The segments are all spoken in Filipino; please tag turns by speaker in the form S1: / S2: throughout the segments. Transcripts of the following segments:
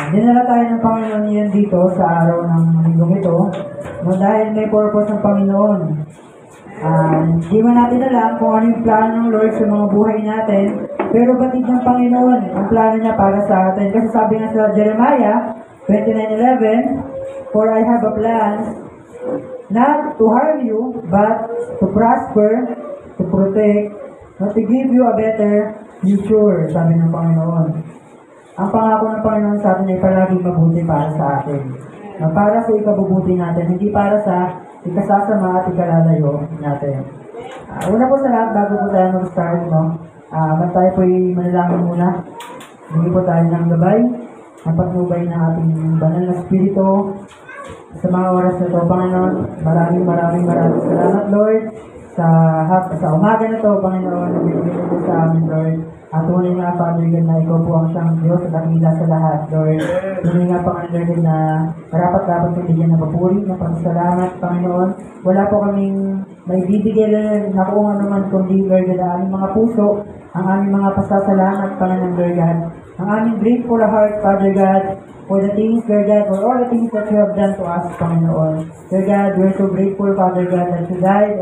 S1: Dinala tayo ng Panginoon niyan dito sa araw ng linggong ito, no, dahil may purpose ng Panginoon. Di man natin alam kung ano yung plano ng Lord sa mga buhay natin, pero batid ng Panginoon ang plano niya para sa atin. Kasi sabi nga sa Jeremiah 29:11, "For I have a plan not to harm you, but to prosper, to protect, not to give you a better future," sabi ng Panginoon. Ang pangako ng Panginoon sa atin ay palaging mabuti para sa atin. Na para sa ikabubuti natin, hindi para sa ikasasama at ikalalayo natin. Una po sa lahat, bago po tayo mag-start, tayo po'y manalangin muna. Hindi po tayo ng gabay, ang patnubay ng ating banal na spirito. Sa mga oras na ito, Panginoon, maraming salamat, Lord, sa umaga na ito, Panginoon, na binigyan mo sa amin, Lord. At tunay nga, Father God, na ikaw po ang siyang Diyos at dakila sa lahat, Lord. Tunay nga, Panginoon God, na dapat bigyan ng papuri, ng pasasalamat, Panginoon. Wala po kaming may bibigay na kung ano man, kundi, Lord God, ang aming mga puso, ang aming mga pasasalamat, Panginoon, Lord God. Ang aming grateful heart, Father God, for the things, Lord God, for all the things that you have done to us, Panginoon. Lord God, we're so grateful, Father God, that you died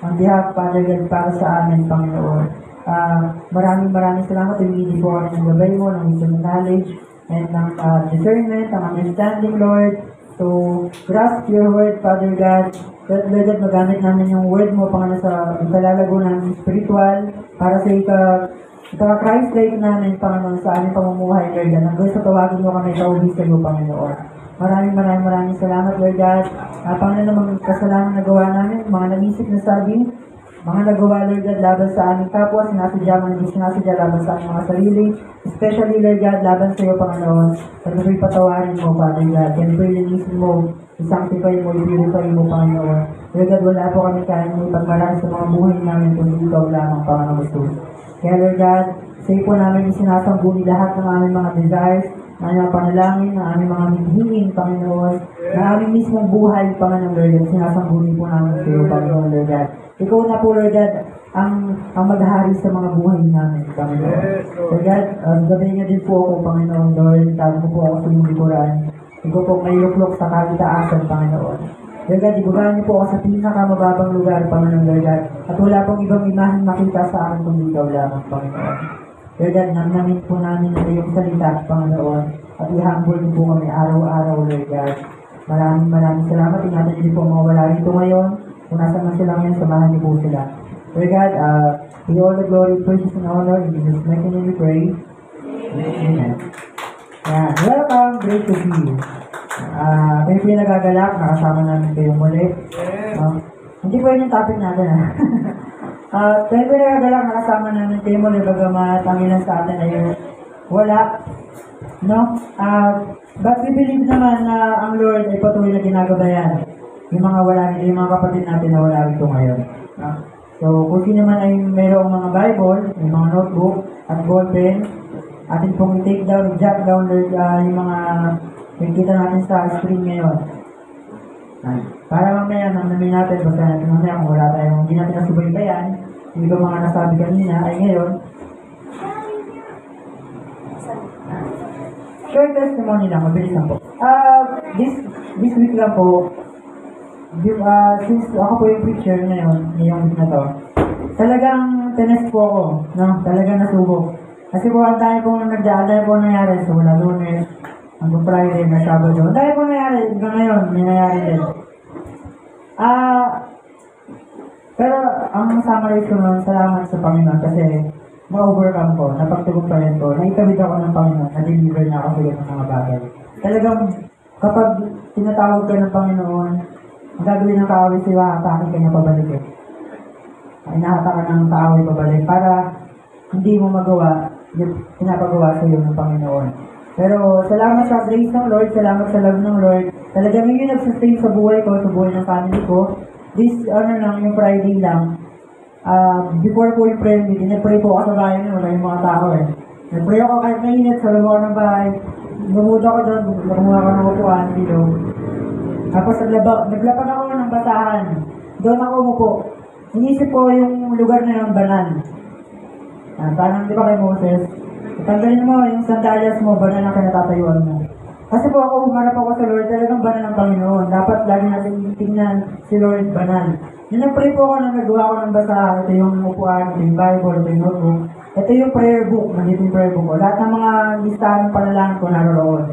S1: on behalf, Father God, para sa amin, Panginoon. Maraming salamat. Hindi po kami ng gabay mo, ng wisdom and knowledge, and ng discernment, ng understanding, Lord, to grasp your word, Father God. Lord God, magamit namin yung word mo, Panginoon, sa ikalalago namin spiritual, para sa Christ-like namin, Panginoon, sa aming pamumuhay, Lord God. Hanggang sa tawagin mo kami kauwi sa iyo, Panginoon. Maraming salamat, Lord God. Panginoon, ng mga kasalanan na gawa namin, mga nag-isip na sabi, mga nagawa, Lord God, laban sa aming kapwa, sinasadya laban sa aming mga sarili, especially, Lord God, laban sa iyo, Panginoon. Patuloy patawarin mo, Father God. Yan po ilinisin mo, isanctify mo, i-purify mo, Panginoon. Lord God, wala po kami kaya mo ipagmaraan sa mga buhay namin kung ikaw lamang, Panginoon Jesus. Kaya, Lord God, sa iyo po namin isinasangguni lahat ng aming mga desires, ng aming mga panalangin, ng aming mga mithiin, Panginoon, na aming mismong buhay, Panginoon, Lord God, sinasangguni po namin sa iyo, Panginoon, Lord God. Ikaw na po, Lord God, ang maghahari sa mga buhay namin, Panginoon. Lord God, gabi nga din po ako, Panginoon, Lord, tago mo po ako sa iyong likuran. Ikaw po may luklok sa kalitaasan, Panginoon. Lord God, ibugahan niyo po ako sa pinakamababang lugar, Panginoon, Lord God, at wala pong ibang imahen makita sa akin kung ikaw lamang, Panginoon. Lord God, namnamin po namin ang iyong salita, Panginoon, at i-humble niyo po kami araw-araw, Lord God. Maraming salamat. Ingatan niyo po mga wala rito ngayon. Kung nasa man sila ngayon, samahan niyo po sila. Lord God, with all the glory, praise, and honor, in Jesus' mighty name we pray. Amen. Welcome, great to see you. Kayo po yung nagagalak, nakasama namin kayo muli. Hindi po yun yung topic natin, kayo po yung nagagalak, nakasama namin kayo muli, bagamat ang ilan sa atin ay wala. But we believe naman na ang Lord ay patuloy na ginagabayan yung mga wala nila, yung mga kapatid natin na wala rito ngayon. So, kung sino man ay mayroong mga Bible, yung mga notebook, at ballpen, atin pong i-take down, jot down yung mga nakikita natin sa screen ngayon. Para mamaya, namin natin, basta natin mamaya kung wala tayong, hindi natin nasubaybayan, yung iba mga nasabi kanina, ay ngayon, short testimony lang, mabilis lang po. This week lang po, since ako po yung preacher ngayon, ngayong week na to, talagang tinest po ako, talagang nasubok. Kasi po, ang dami pong nangyari, so wala Lunes, hanggang Friday, na Sabado. Ang dami pong nangyari, hanggang ngayon, may nangyari din. Pero, ang summarize ko naman, salamat sa Panginoon kasi ma-overcome ko, napagtagumpayan ko, naitawid ako ng Panginoon, na-deliver na ako sa mga bagay. Talagang, kapag tinatawag ka ng Panginoon, ang gagawin ng kaaway sa'yo, hatakin ka niya pabalik eh. Inahata ka ng kaaway pabalik para hindi mo magawa yung pinapagawa sa'yo ng Panginoon. Pero salamat sa grace ng Lord, salamat sa love ng Lord. Talagang yun nag-sustain sa buhay ko, sa buhay ng family ko. This, yung Friday lang, before po yung prayer meeting, nag-pray po ako sa bahay na wala yung mga tao eh. Nag-pray ako kahit mainit sa loob ng bahay. Lumuda ako doon, lumuda ako ng upuan, dito. Tapos naglapag ako ng basahan. Doon ako umupo. Inisip ko yung lugar na yung banal. Parang di ba kay Moses? Tanggalin mo yung sandalias mo, banal ang kinatatayuan mo. Kasi po ako, humarap ako sa Lord, talagang banal ng Panginoon. Dapat lagi natin tingnan si Lord banal. Yun ang pray po ako na nagawa ko ng basahan. Ito yung upuan, ito yung Bible, ito yung notebook. Ito yung prayer book, nandito yung prayer book ko. Lahat ng mga listahan ng panalangin ko naroon.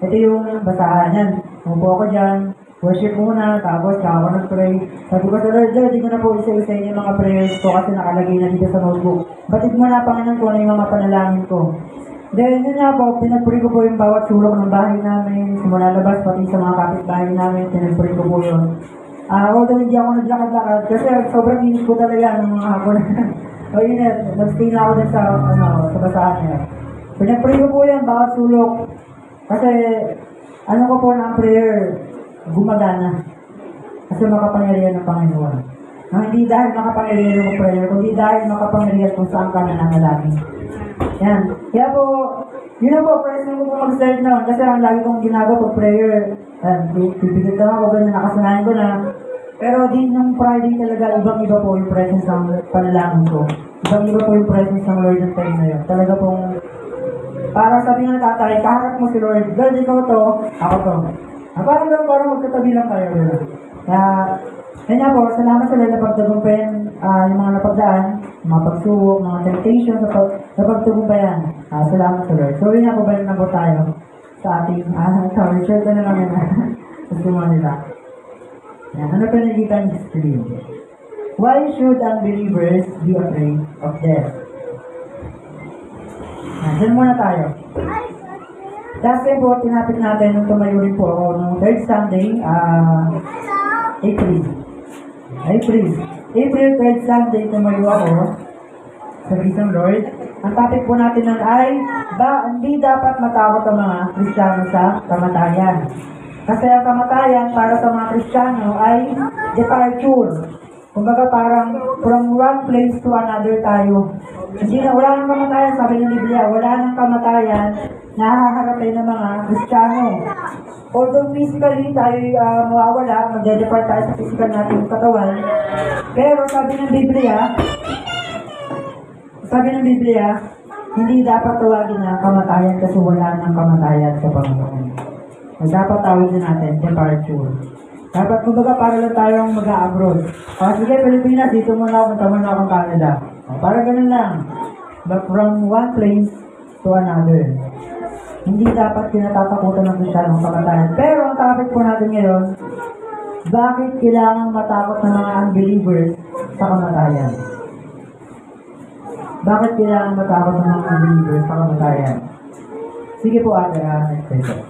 S1: Ito yung basahan yan. Umupo ako dyan, worship muna, tapos ako nag-pray. Sabi ko sa Lord, di ko na po isa-isa yung mga prayers ko kasi nakalagay na dito sa notebook. Batid mo na, Panginoon, ko ano yung mga panalangin ko. Then, yun nga po, pinag-pray ko po yung bawat sulok ng bahay namin, simula labas, pati sa mga kapitbahay namin, pinag-pray ko po yun. Although hindi ako naglakad-lakad, kasi sobrang init ko talaga ng mga hapon. O yun eh, nag-stay na ako din sa basahan niya. Pinag-pray ko po yan, bawat sulok. Kasi, ano ko po ng prayer, gumagana. Kasi makapangyarihan ng Panginoon. Hindi dahil makapangyarihan ng prayer, kundi dahil makapangyarihan kung saan ka nananalangin. Yan. Kaya po, yun na po, first time ko po mag-start na. Kasi ang lagi kong ginagawa po, prayer. Pipigil ka ako, ganyan, nakasanayan ko na. Pero din ng Friday talaga, ibang-iba po yung presence ng panalangin ko. Ibang-iba po yung presence ng Lord ng time na yun. Talaga pong, para sabi ng tatay, kaharap mo si Lord, God, ikaw to, ako to. Parang magkatabi lang tayo. Kaya, kanya po, salamat sa Lord na pagtagumpayan yung mga napagdaan, mga pagsubok, mga temptation, sa pagtagumpayan. Salamat sa Lord. So, yun na po, balik na po tayo sa ating, sorry, share ka na lang yun. Sa nila. Yan, ano pa nakikita niyo sa screen? Why should unbelievers be afraid of death? Diyan muna tayo. Last time po, tinapit natin nung tumayo rin po ako nung third Sunday, April 3rd Sunday, tumayo ako sa isang Lord. Ang topic po natin nun ay, hindi dapat matakot ang mga Kristiyano sa kamatayan. Kasi ang kamatayan para sa mga Kristiyano ay departure. Kumbaga parang from one place to another tayo. Hindi na, wala nang kamatayan, sabi ng Biblia, wala nang kamatayan na haharapin ng mga Kristiyano. Although physically tayo mawawala, magde-depart tayo sa physical natin katawan, pero sabi ng Biblia, hindi dapat tawagin na kamatayan kasi wala nang kamatayan sa Panginoon. Dapat tawagin natin departure. Dapat kumbaga para lang tayong mag-a-abroad. Sige, Pilipinas, dito muna ako, punta muna akong Canada. Para ganun lang. But from one place to another. Hindi dapat kinatatakutan ng Kristiyano ng kamatayan. Pero ang topic po natin ngayon, bakit kailangan matakot ng mga unbelievers sa kamatayan? Bakit kailangan matakot ng mga unbelievers sa kamatayan? Sige po ate, next question.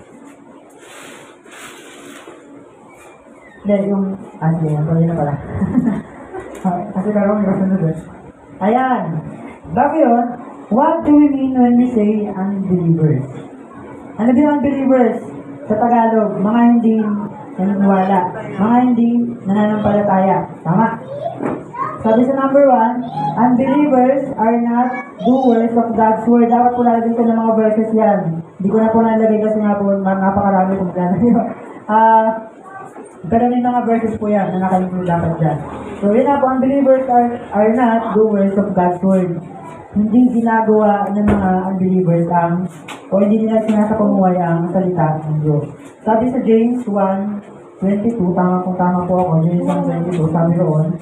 S1: Hindi, yung tuloy na pala. Kasi karong may kasunod eh. Ayan. Bago yun, what do we mean when we say unbelievers? Ano din unbelievers? Sa Tagalog, mga hindi naniniwala. Mga hindi nananampalataya. Tama? Sabi sa number 1, unbelievers are not doers of God's word. Dapat po lalagay ko ng mga verses yan. Hindi ko na po nalagay kasi nga po napakarami kung gano'n. Pero may mga verses po yan na nakalimutan dapat dyan. So yun na po, unbelievers are not doers of God's word. Hindi ginagawa ng mga unbelievers o hindi nila sinasakumuhay ang salita ng Diyos. Sabi sa James 1:22, tama po ako, James 1:22, sabi roon,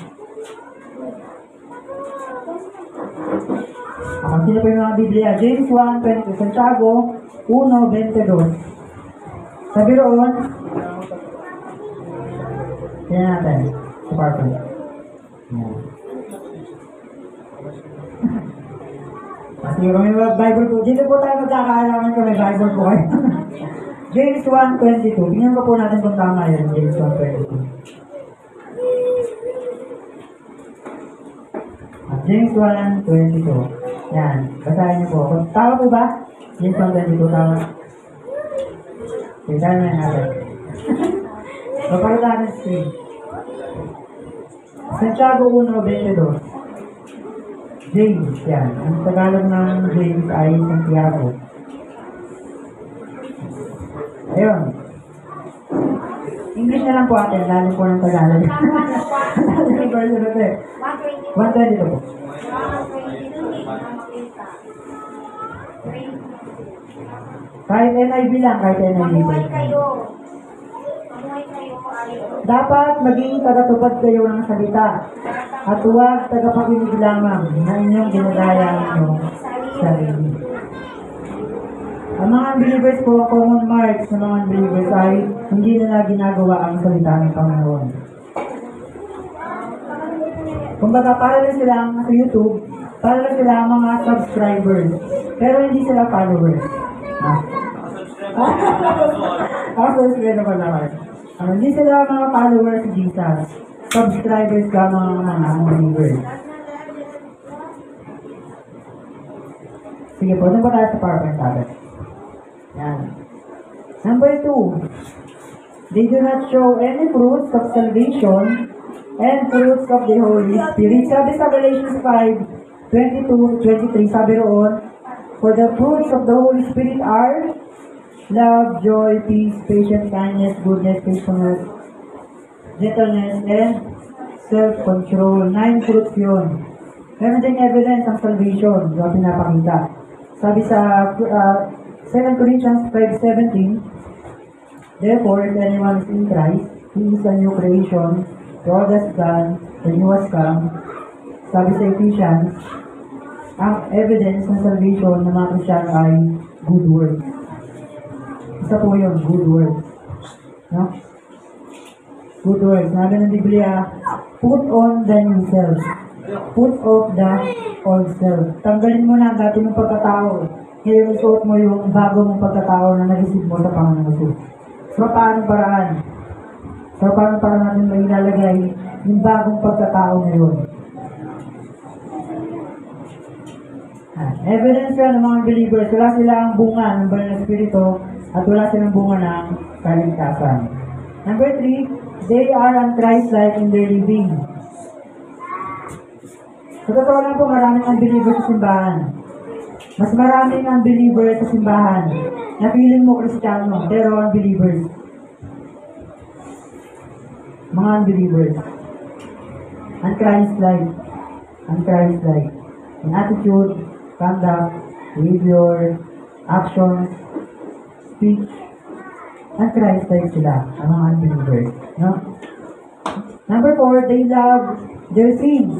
S1: sino po yung mga Biblia? James 1:22, Santiago 1:22. Sabi roon, yan natin, sa PowerPoint. Yan. Kasi kung may Bible po, dito po tayo magkakaalaman kung may Bible po kayo. James 1:22. Tingnan ko po natin kung tama yan, James 1:22. James 1:22. Yan, basahin niyo po. Tama po ba? James 1:22, tama. Okay, dahil na natin. Papalit natin sa screen. Santiago 1:22. James, yan. Ang Tagalog ng James ay Santiago. Ayun. English na lang po atin, lalo po ng Tagalog. Yung version natin. 1:22 po. Kahit NIV lang, kahit NIV.
S2: Mamuhay kayo. Mamuhay kayo, ayaw.
S1: Dapat maging tagatupad kayo ng salita at huwag tagapakinig lamang na inyong dinadaya ang inyong sarili. Ang mga unbelievers po, common marks ng mga unbelievers ay hindi nila ginagawa ang salita ng Panginoon. Kumbaga, para lang sila sa YouTube, para lang sila ang mga subscribers, pero hindi sila followers. Subscribe na pala kayo. Hindi sila mga followers ni Jesus. Subscribers ka mga unbelievers. Sige po, doon pa tayo sa PowerPoint natin. Yan. Number 2, they do not show any fruits of salvation and fruits of the Holy Spirit. Sabi sa Galatians 5:22-23, sabi roon, for the fruits of the Holy Spirit are love, joy, peace, patience, kindness, goodness, faithfulness, gentleness, and self-control. 9 fruits yun. Meron din evidence ang salvation, yung pinapakita. Sabi sa 2 Corinthians 5:17, therefore, if anyone is in Christ, he is a new creation. The old has gone, the new has come. Sabi sa Ephesians, ang evidence ng salvation ng mga Kristyano ay good works. Isa po yun, good works. No? Good works. Sabi ng Biblia, put on the new self. Put off the old self. Tanggalin mo na ang dati mong pagkatao. Ngayon isuot mo yung bago mong pagkatao na nag-receive mo sa Panginoon Jesus. So, paano paraan? So, paano para natin may ilalagay yung bagong pagkatao ngayon? Evidence yan ng mga believers. Wala silang bunga ng banal na Espiritu at wala silang bunga ng kaligtasan. Number 3, they are un-Christ-like in their living. Sa totoo lang po, maraming unbelievers sa simbahan. Mas maraming unbelievers sa simbahan na feeling mo Kristiyano, pero unbelievers. Mga unbelievers. Un-Christ-like. Un-Christ-like. In attitude, conduct, behavior, actions, speech, un-Christ-like sila, ang mga unbelievers. No? Number 4, they love their sins.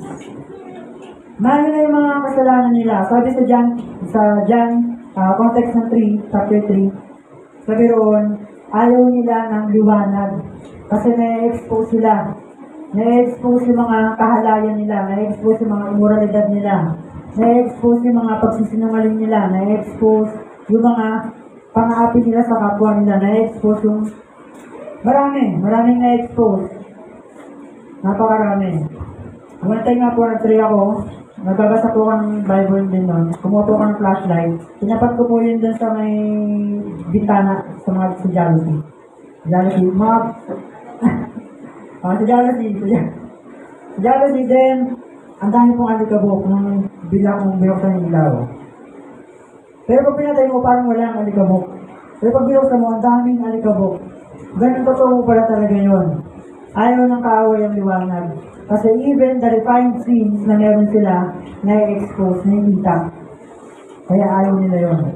S1: Mahal na yung mga kasalanan nila. Sabi sa John, context ng 3, chapter 3, sabi roon, ayaw nila ng liwanag. Kasi na-expose sila. Na-expose yung mga kahalayan nila. Na-expose yung mga immoralidad nila. Na-expose yung mga pagsisinungaling nila. Na-expose yung mga pang-aapi nila sa kapwa nila. Na-expose yung maraming na-expose. Napakarami. Umantay nga po, nag-try ako. Nagbabasa po ko ng Bible din nun. Kumuha po ko ng flashlight. Pinapat ko po yun dun sa may bintana sa mga sa jealousy. Jealousy, sa jealousy din, ang dami pong alikabok nung bilang binuksan yung ilaw. Pero pag pinatay mo, parang wala ang alikabok. Pero pag binuksan mo, ang daming alikabok. Ganun totoo pala talaga yun. Ayaw ng kaaway ang liwanag. Kasi even the refined sins na meron sila, na-expose, nakikita. Kaya ayaw nila yun.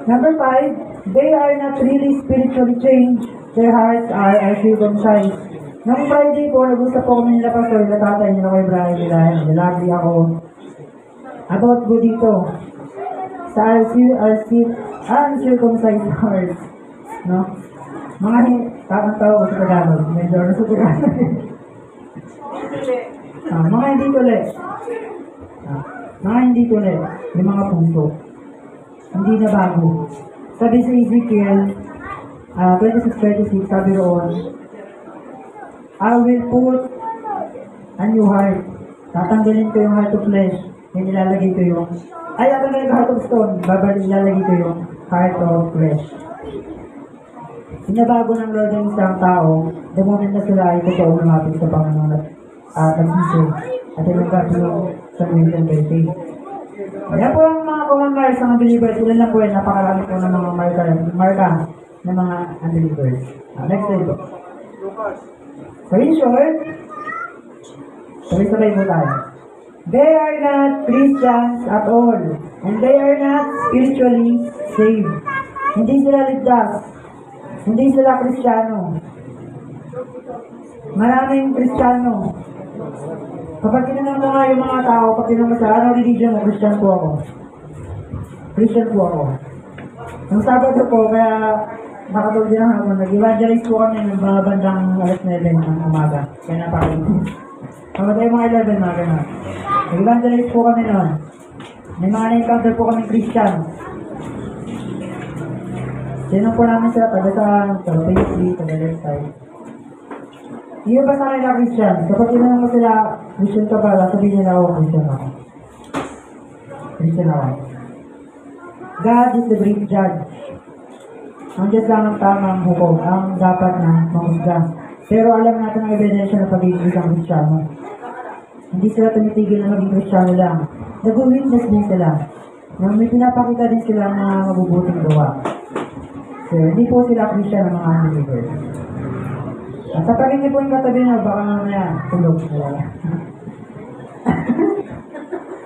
S1: Number 5, they are not really spiritually changed. Their hearts are circumcised. Nung Friday po, nag-usap po kami nila pastor, nila tatay nila kay Brian nila, nilagi ako about po dito sa uncircumcised hearts. No? Mga takang tao ko sa Tagalog. Medyo ano sa Tagalog. Mga hindi tuli. Mga hindi tuli. Yung mga puso. Hindi na bago. Sabi sa Ezekiel 26:36, sabi roon, I will put a new heart. Tatanggalin ko yung heart of flesh. Yung ilalagay ko yung tatanggalin ko heart of stone. Ilalagay ko yung heart of flesh. Sinabago ng Lord ng isang tao, the moment na sila ay totoo lumapit sa Panginoon at nagsisig at tinanggap yung salvation by faith. Kaya po ang mga common marks ng unbelievers, sila lang po ay napakarami po ng mga marka ng mga unbelievers. Next slide po. So in short, sabay-sabay po tayo. They are not Christians at all. And they are not spiritually saved. Hindi sila ligtas. Hindi sila Kristiyano. Maraming Kristiyano. Kapag tinanong mo nga yung mga tao, pag tinanong mo sa ano religion mo, Christian po ako. Christian po ako. Ang Sabado po, kaya nakatulog din ako, nag-evangelize po kami ng mga bandang alas 9 ng umaga. Kaya napakalimit. Kapag tayo mga 11, mga gano'n. Nag-evangelize po kami noon. May mga na-encounter po kami Christian. Sinong po namin sila, taga sa Facebook, taga left side. Hindi ba sa kanila Christian? Kapag tinanong mo sila, Christian ka ba? Sabihin nila ako, Christian ako. Christian ako. God is the great judge. Ang Diyos lang ang tamang hukom, ang dapat na mahusga. Pero alam natin ang ebidensya na pagiging isang Kristiyano. Hindi sila tumitigil na maging Kristiyano lang. Nag-witness din sila. May pinapakita din sila na mabubuting gawa. So, hindi po sila Kristiyano ng mga unbelievers. At sa pagiging po yung katabi nyo, baka mamaya, tulog.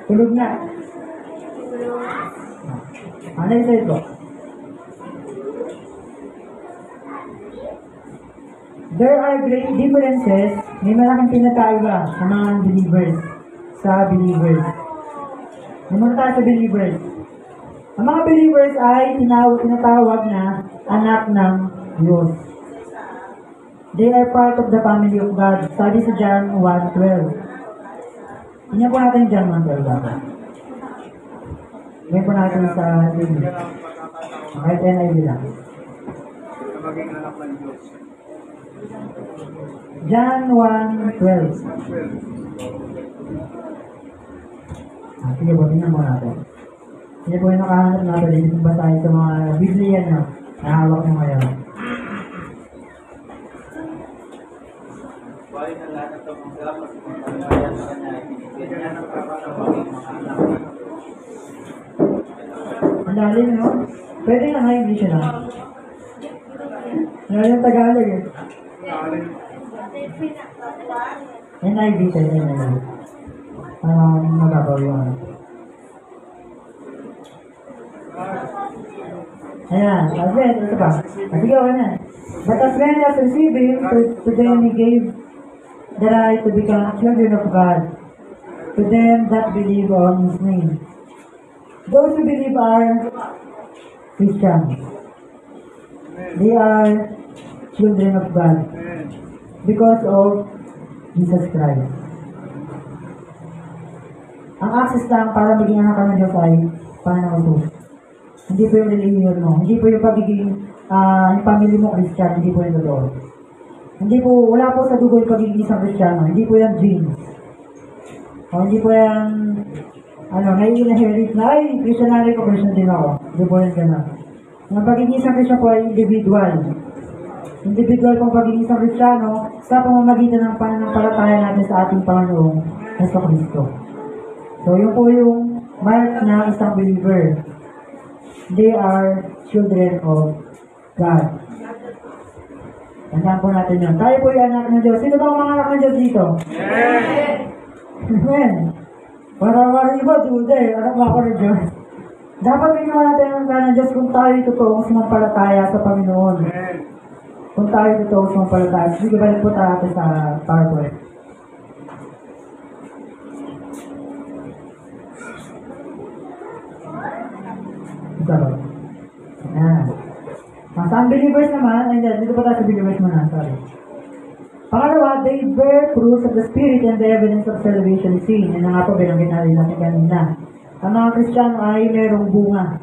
S1: Tulog na. Ano yung sa'yo po? There are great differences. May malaking pinagkaiba sa mga believers sa believers. Naman tayo sa believers. Ang mga believers ay tinatawag na anak ng Diyos. They are part of the family of God. Sabi sa John 1:12. Tingnan po natin John 1:12 dapat. Tingnan po natin sa Biblia. Kahit NIV lang.
S3: Maging anak ng Diyos.
S1: John 1:12. Sige po, tingnan po natin. Sige po yung nakahanap natin. Hindi po basahin sa mga Biblia na nahawak nyo ngayon.
S3: Bahay na lahat ng tumangga, pati kung pagkaya sa kanya, ibigyan niya ng kapatang maging mga anak.
S1: Ang lalim, no? Pwede nga nga English na. Ngayon Tagalog eh. NIV tayo, NIV. Magabaw yun. Ayan, again, ito pa. Sige, okay na. But as many as received him, to them he gave the right to become children of God, to them that believe on his name. Those who believe are Christians. They are children of God because of Jesus Christ. Ang access lang para maging anak ka ng Diyos ay paano ito. Hindi po yung religion mo. Hindi po yung pagiging yung family mo Christian. Hindi po yung totoo. Hindi po, wala po sa dugo yung pagiging isang Kristiyano. Hindi po yung genes. O hindi po yung nai-inherit na, ay, Christianary ko, Christian din ako. Hindi po yung gano'n. Ang pagiging isang Kristiyano po ay individual. Individual pong pagiging isang Kristiyano sa pamamagitan ng pananampalataya natin sa ating Panginoong Jesucristo. So, yun po yung mark ng isang believer. They are children of God. Tandaan po natin yun. Tayo po yung anak ng Diyos. Sino ba ang mga anak ng Diyos dito? Amen. Para iba, dude, anak ba ako ng Diyos? Dapat bigyan natin ang plan ng Diyos kung tayo totoong sumampalataya sa Panginoon. Kung tayo totoong sumampalataya. Sige, balik po tayo sa PowerPoint. Sa unbelievers naman, dito pa tayo sa believers muna, sorry. Pangalawa, they bear fruits of the Spirit and the evidence of salvation is seen. Yan nga po, binanggit natin kanina. Ang mga Kristiyano ay mayroong bunga.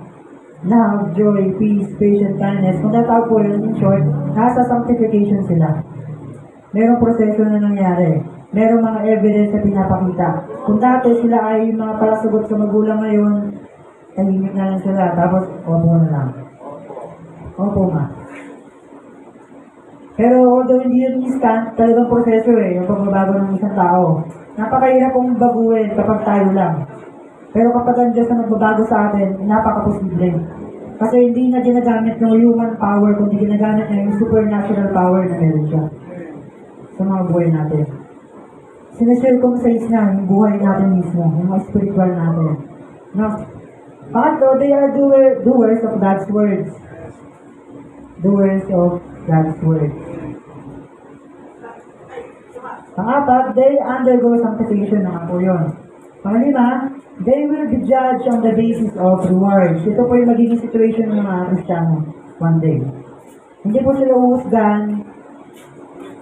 S1: Love, joy, peace, patience, kindness. Kung tatawag po yun, in short, nasa sanctification sila. Mayroong proseso na nangyari. Mayroong mga evidence na pinapakita. Kung dati sila ay mga palasagot sa magulang ngayon, tahimik na lang sila. Tapos, opo na lang. Opo ma. Pero although hindi yun instant, talagang proseso eh, yung pagbabago ng isang tao. Napakahirap pong baguhin kapag tayo lang. Pero kapag ang Diyos na nagbabago sa atin, napaka-posible. Kasi hindi na ginagamit ng human power, kundi ginagamit niya yung supernatural power na meron siya sa mga buhay natin. sinecircumcise na yung buhay natin mismo, yung mga spiritual natin. No? Pangatlo, they are doers of God's words. Doers of God's words. Pangapat, they undergo sanctification na po yun. Pangalima, they will be judged on the basis of rewards. Ito po yung magiging situation ng mga Kristiyano one day. Hindi po sila uhusgan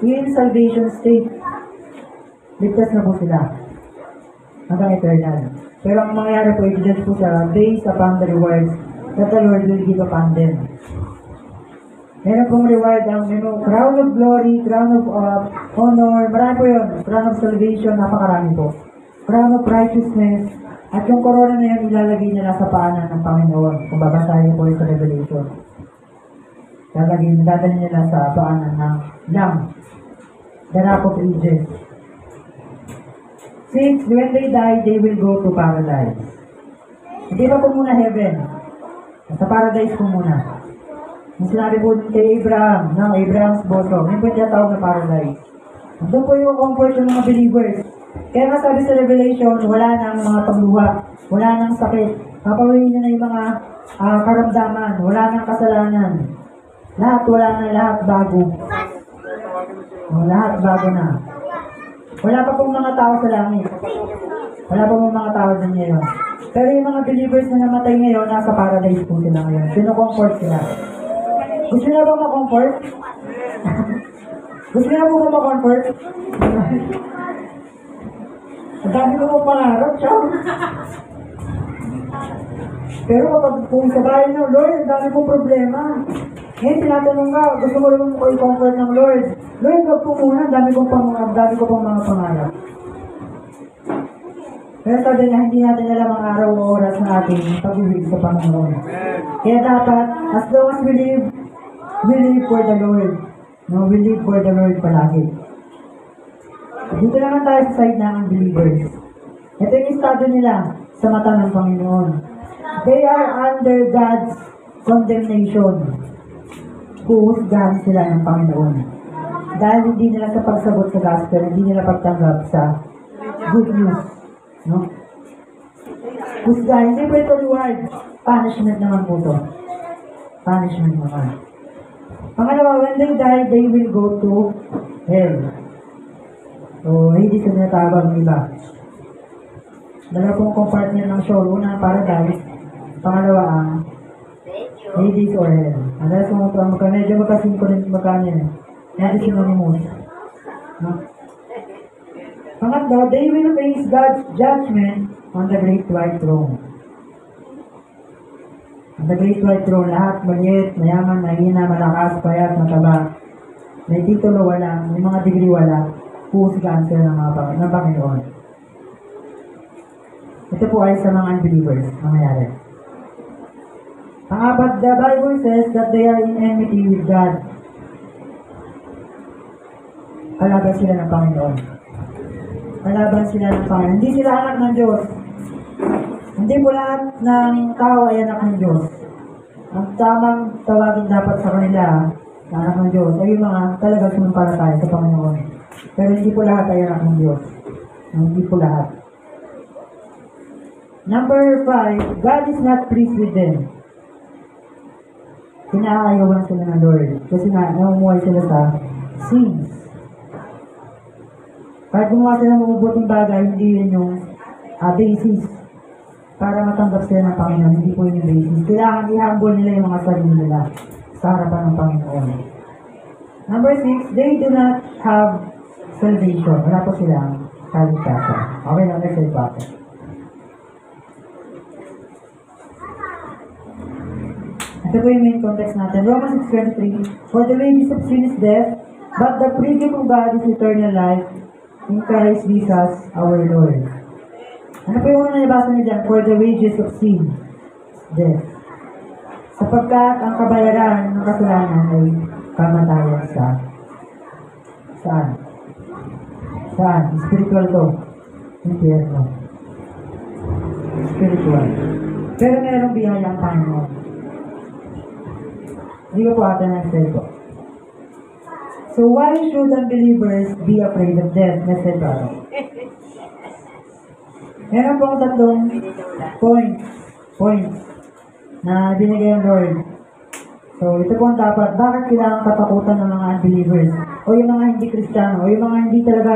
S1: in salvation state. Ligtas na po sila hanggang eternal. Pero ang mangyayari po, i-judge po siya based upon the rewards that the Lord will give upon them. Meron pong reward ang crown of glory, crown of honor, marami po yun. Crown of salvation, napakarami po. Crown of righteousness, at yung corona na yun, ilalagay nila sa paanan ng Panginoon. Kung babasahin po yung sa Revelation. Dadalhin nila sa paanan ng Lamb. The Rock of Ages. Since when they die, they will go to paradise. Hindi pa po muna heaven. Sa paradise po muna. Yung sinabi po kay Abraham, ng Abraham's bosom, yung po tiyatawag na paradise. Doon po yung comfort ng mga believers. Kaya nga sabi sa Revelation, wala nang mga pagluha, wala nang sakit, papawiin na yung mga karamdaman, wala nang kasalanan. Wala na, lahat bago. Lahat bago na. Wala pa pong mga tao sa langit. Wala pa pong mga tao din ngayon. Pero yung mga believers na namatay ngayon, nasa paradise po sila ngayon. Sino-comfort sila. Gusto niyo ba ma-comfort? Gusto niyo ba ma-comfort? Ang dami ko mong pangarap, siya. Pero kapag kung sa bahay ng Lord, ang dami kong problema. Ngayon, tinatanong ka, gusto mo naman ko i-comfort ng Lord. Lord, wag po muna, ang dami ko pang mga pangarap. Pero sabi niya, hindi natin alam ang araw o oras ng ating pag-ibig sa Panginoon. Kaya dapat, as long as we live for the Lord. No, we live for the Lord palagi. Dito naman tayo sa side ng believers. Ito yung estado nila sa mata ng Panginoon. They are under God's condemnation. Huhusgahan sila ng Panginoon. Dahil hindi nila sa pagsagot sa gospel, hindi nila pagtanggap sa good news. No? Husgahan, hindi po ito reward. Punishment naman po ito. Punishment naman. Pangalawa, when they die, they will go to hell. So, hindi sila natawag ng iba. Dalawa pong compartment ng show. Una, paradise. Pangalawa, ang Hades or hell. Ang dahil sa medyo magkasingko rin magkano yan. Yan is synonymous. No? Pangatlo, they will face God's judgment on the great white throne. On the great white throne, lahat, maliit, mayaman, mahina, malakas, payat, mataba. May titulo wala, may mga degree wala, puhusgahan sila ng Panginoon. Ito po ay sa mga unbelievers, nangyayari. But the Bible says that they are in enmity with God. Kalaban sila ng Panginoon. Kalaban sila ng Panginoon. Hindi sila anak ng Diyos. Hindi po lahat ng tao ay anak ng Diyos. Ang tamang tawagin dapat sa kanila na anak ng Diyos ay yung mga talagang sumampalataya sa Panginoon. Pero hindi po lahat ay anak ng Diyos. Hindi po lahat. Number 5, God is not pleased with them. Pinaayawan sila ng Lord. Kasi namumuhay sila sa sins. Kahit gumawa sila ng mabubuting bagay, hindi yun yung basis para matanggap sila ng Panginoon. Hindi po yun yung basis. Kailangan i-humble nila yung mga sarili nila sa harapan ng Panginoon. Number 6, they do not have salvation. Wala po silang kaligtasan. Okay lang, next slide po. Ito po yung main context natin. Romans 6:23, for the wages of sin is death, but the free gift of God is eternal life in Christ Jesus our Lord. Ano po yung una nabasa niyo dyan? For the wages of sin is death. Sapagkat ang kabayaran ng kasalanan ay kamatayan sa saan? Saan? Spiritual to. Impyerno. Spiritual. Pero mayroong biyaya ang Panginoon. Hindi ko po ata ng sale ko. So why should unbelievers be afraid of death? Let's say brother. Meron pong tatlong points na binigay ng Lord. So ito po ang dapat. Bakit kailangan katakutan ng mga unbelievers? O yung mga hindi Kristiyano, o yung mga hindi talaga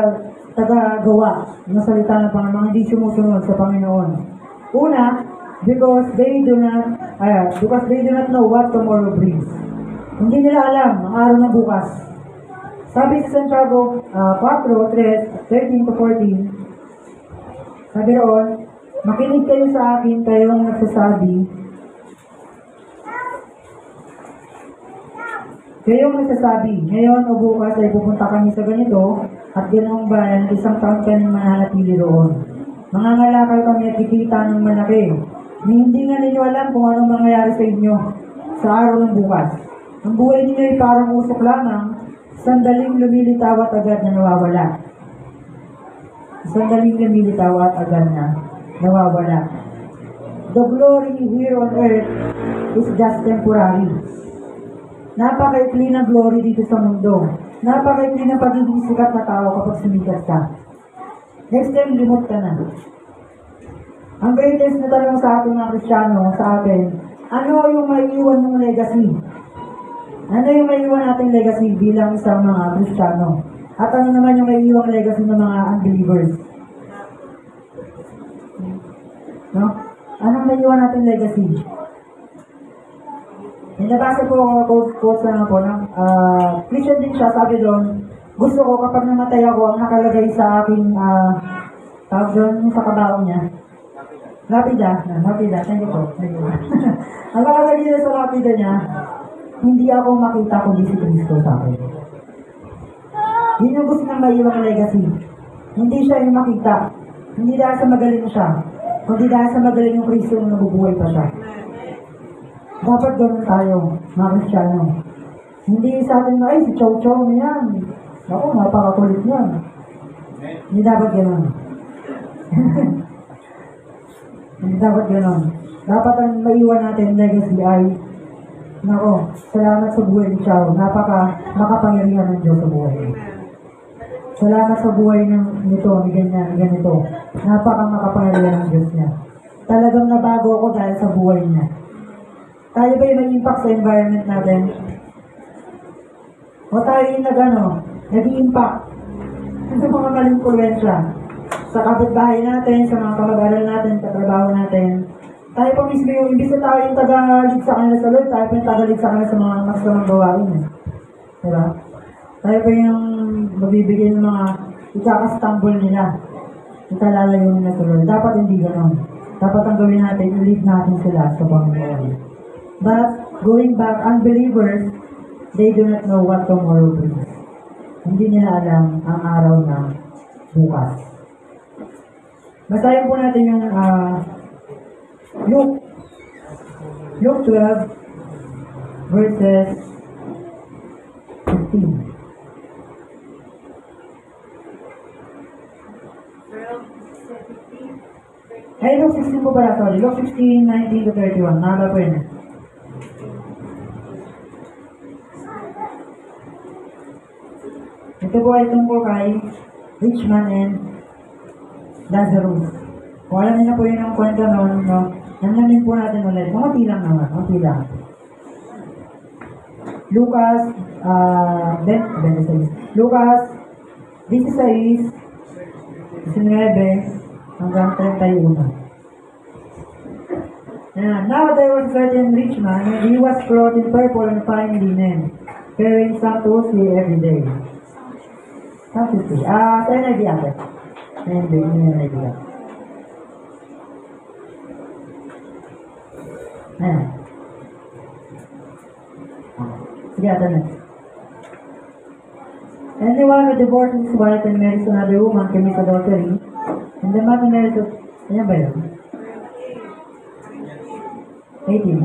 S1: tagagawa ng salita ng Panginoon, mga hindi sumusunod sa Panginoon. Una, because they do not know what tomorrow brings. Hindi nila alam ang araw ng bukas. Sabi sa Santiago 4:13-14, sabi roon, makinig kayo sa akin, kayong nagsasabi, ngayon o bukas ay pupunta kami sa ganito, at ganoong bayan, isang taon kami mananatili roon. Mangangalakal kami at kikita ng malaki. Hindi nga ninyo alam kung anong mangyayari sa inyo sa araw ng bukas. Ang buhay ninyo ay parang usok lamang, sandaling lumilitaw at agad na nawawala. Sandaling lumilitaw at agad na nawawala. The glory here on earth is just temporary. Napakaikli ng glory dito sa mundo. Napakaikli ng pagiging sikat na tao kapag sumikat ka. Next time, limot ka na. Ang greatest na tanong sa ating mga Kristiyano, sa atin, ano yung maiiwan ng legacy? Ano yung maiiwan nating legacy bilang isang mga Kristiyano? At ano naman yung maiiwang legacy ng mga unbelievers? No? Anong maiiwan nating legacy? Nabasa ko quote na po ng Christian din siya, sabi doon, gusto ko kapag namatay ako, ang nakalagay sa aking tawag doon sa kabaong niya. Lapida, thank you po. Ang nakalagay niya sa lapida niya, hindi ako makita kundi si Kristo sa akin. Yun yung gusto ng maiiwang legacy. Hindi siya yung makita. Hindi dahil sa magaling siya, kundi dahil sa magaling yung Kristo na nabubuhay pa siya. Dapat ganoon tayo, mga Kristiyano. Hindi sa atin na, ay, si Chow Chow na yan. Ako, napakakulit yan. Hindi dapat ganoon. Hindi dapat ganoon. Dapat ang maiwan natin legacy ay, nako, salamat sa buhay ni Chow. Makapangyarihan ng Diyos sa buhay. Salamat sa buhay nito, ni ganito. Makapangyarihan ng Diyos niya. Talagang nabago ako dahil sa buhay niya. Tayo ba yung nag-impact sa environment natin? O tayo yung nag-i-impact sa mga maling influensya? Sa kapitbahay natin, sa mga kamag-aral natin, sa trabaho natin. Tayo pa mismo yung, imbis na tayo yung tagalig sa kanila sa Lord, tayo pa yung tagalig sa kanila sa mga masamang gawain. Diba? Tayo pa yung magbibigay ng mga ikakastumble nila. Ikalalayo nila sa Lord. Dapat hindi ganon. Dapat ang gawin natin, i-lead natin sila sa Panginoon. But, going back, unbelievers, they do not know what tomorrow brings. Hindi nila alam ang araw na bukas. Basahin po natin yung Luke 12, verses 15. Ay, Luke 16 po pala, sorry. Luke 16, 19-31. Nala po yun. Ito po ay tungkol kay rich man and Lazarus. Kung alam niyo na po yun ang kwento noon, no? Nanamin po natin ulit. Mga lang naman, mga lang. Lucas 16, 19 hanggang 31. Now there was a certain rich man, and he was clothed in purple and fine linen, wearing sandals every day. Sa NIV ate. NIV. Ayan. Sige, ate na. Anyone who divorces his wife and marries another woman commits adultery, and the man who marries ayan ba yun? 18.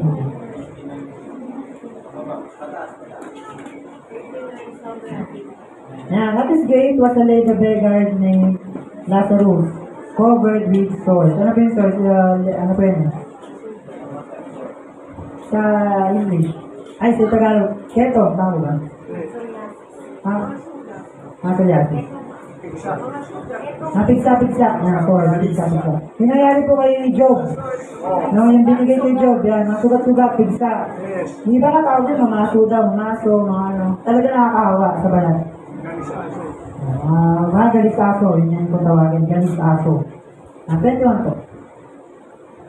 S1: At his gate was a lady beggar named Lazarus, covered with sores. Ano ba yung sores? Ano ba yun? Sa English. Ay, sa Tagalog. Keto, tama ba? Ha? Yati. Napigsa-pigsa. Pigsa-pigsa. Yung nangyari po kay Job. No, yung binigay kay Job, yan, masugat-sugat, pigsa. Hindi ba natawag din, mamaso daw, mamaso, mga ano. Talaga nakakahawa sa balat. Mga galis-aso, yun yung kung tawagin, galis-aso. 21 to.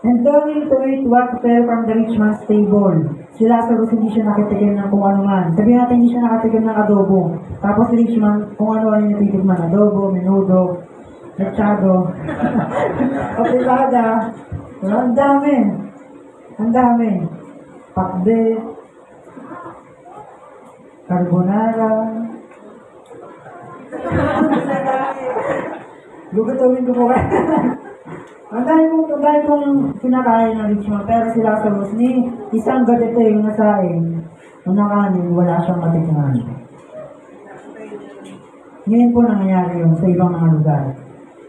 S1: And going to eat what fell from the rich man's table. Si Lazarus hindi siya nakatikim ng kung ano man. Sabihin natin hindi siya nakatikim ng adobo. Tapos si rich man, kung ano-ano yung natitikman. Adobo, menudo, lechado, kapilada. Ang dami. Ang dami. Pakbe, carbonara. Lugutawin ko po kayo. Ang dahil kong pinakain ng rich man, pero si Lazarus ni isang gadete yung nasain, nung nakanin, wala siyang matikman. Ngayon po nangyayari yun sa ibang mga lugar.